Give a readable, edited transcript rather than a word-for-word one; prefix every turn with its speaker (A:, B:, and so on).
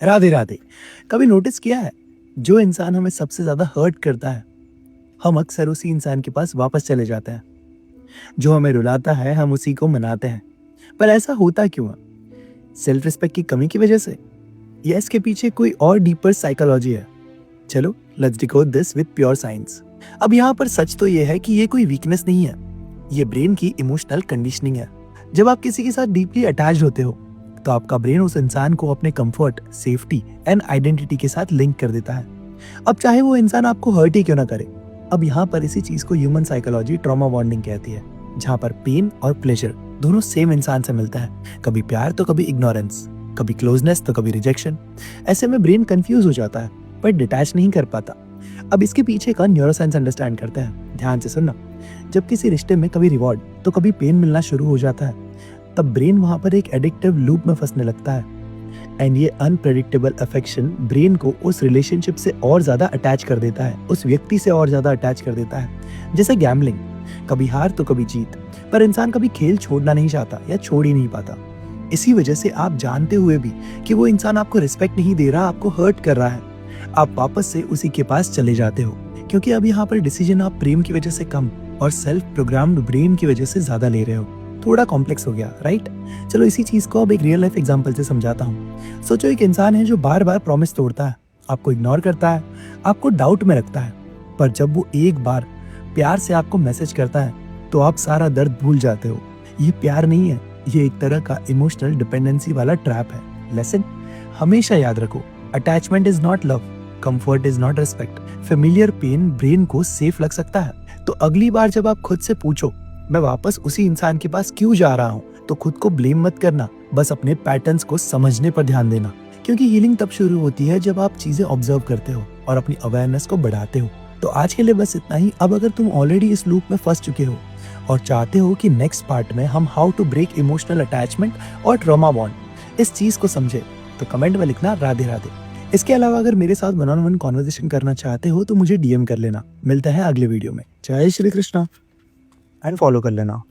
A: राधे राधे। कभी नोटिस किया है, जो इंसान हमें सबसे ज्यादा हर्ट करता है, हम अक्सर उसी इंसान के पास वापस चले जाते हैं। जो हमें रुलाता है, हम उसी को मनाते हैं। पर ऐसा होता क्यों है? सेल्फ रिस्पेक्ट की कमी की वजह से, या इसके पीछे कोई और डीपर साइकोलॉजी है? चलो, let's decode this with pure science. अब यहाँ पर सच तो ये है कि ये कोई वीकनेस नहीं है, ये ब्रेन की इमोशनल कंडीशनिंग है। जब आप किसी के साथ डीपली अटैच्ड होते हो, तो आपका ब्रेन उस इंसान को अपने कंफर्ट, सेफ्टी एंड आइडेंटिटी के साथ लिंक कर देता है। अब चाहे वो इंसान आपको हर्ट ही क्यों ना करे। अब यहाँ पर इसी चीज को ह्यूमन साइकोलॉजी ट्रॉमा बॉन्डिंग कहती है, जहाँ पर पेन और प्लेजर दोनों सेम इंसान से मिलता है। कभी प्यार तो कभी इग्नोरेंस, कभी क्लोजनेस तो कभी रिजेक्शन। ऐसे में ब्रेन कंफ्यूज हो जाता है, पर डिटैच नहीं कर पाता। अब इसके पीछे का न्यूरोसाइंस अंडरस्टैंड करते हैं। ध्यान से सुनना। जब किसी रिश्ते में कभी रिवॉर्ड तो कभी पेन मिलना शुरू हो जाता है, तब ब्रेन वहां पर एक एडिक्टिव लूप में फंसने लगता है। एंड ये अनप्रेडिक्टेबल अफेक्शन ब्रेन को उस रिलेशनशिप से और ज्यादा अटैच कर देता है, उस व्यक्ति से और ज्यादा अटैच कर देता है। जैसे गैम्बलिंग, कभी हार तो कभी जीत, पर इंसान कभी खेल छोड़ना नहीं चाहता या छोड़ ही नहीं पाता। इसी वजह से आप जानते हुए भी कि वो इंसान आपको रिस्पेक्ट नहीं दे रहा, आपको हर्ट कर रहा है, आप वापस से उसी के पास चले जाते हो, क्योंकि अब यहाँ पर डिसीजन आप प्रेम की वजह से कम और सेल्फ प्रोग्राम्ड ब्रेन की वजह से ज्यादा ले रहे हो। थोड़ा कॉम्प्लेक्स हो गया, राइट? चलो इसी चीज को अब एक रियल लाइफ एग्जांपल से समझाता हूँ। सोचो एक इंसान है जो बार बार प्रॉमिस तोड़ता है, आपको इग्नोर करता है, आपको डाउट में रखता है, पर जब वो एक बार प्यार से आपको मैसेज करता है, तो आप सारा दर्द भूल जाते हो। ये प्यार नहीं है, ये एक तरह का इमोशनल डिपेंडेंसी वाला ट्रैप है। लेसन हमेशा याद रखो, attachment is not love, comfort is not respect. Familiar pain brain को सेफ लग सकता है, तो अगली बार जब आप खुद से पूछो मैं वापस उसी इंसान के पास क्यों जा रहा हूँ, तो खुद को ब्लेम मत करना, बस अपने पैटर्न्स को समझने पर ध्यान देना। क्योंकि हीलिंग तब शुरू होती है जब आप चीजें ऑब्जर्व करते हो और अपनी अवेयरनेस को बढ़ाते हो। तो आज के लिए बस इतना ही। अब अगर तुम ऑलरेडी इस लूप में फंस चुके हो और चाहते हो कि नेक्स्ट पार्ट में हम how to break emotional attachment और ट्रॉमा बॉन्ड इस चीज को समझे, तो कमेंट में लिखना राधे राधे। इसके अलावा अगर मेरे साथ वन ऑन वन कॉन्वर्सेशन करना चाहते हो तो मुझे डीएम कर लेना। मिलता है अगले वीडियो में। जय श्री कृष्णा एंड फॉलो कर लेना।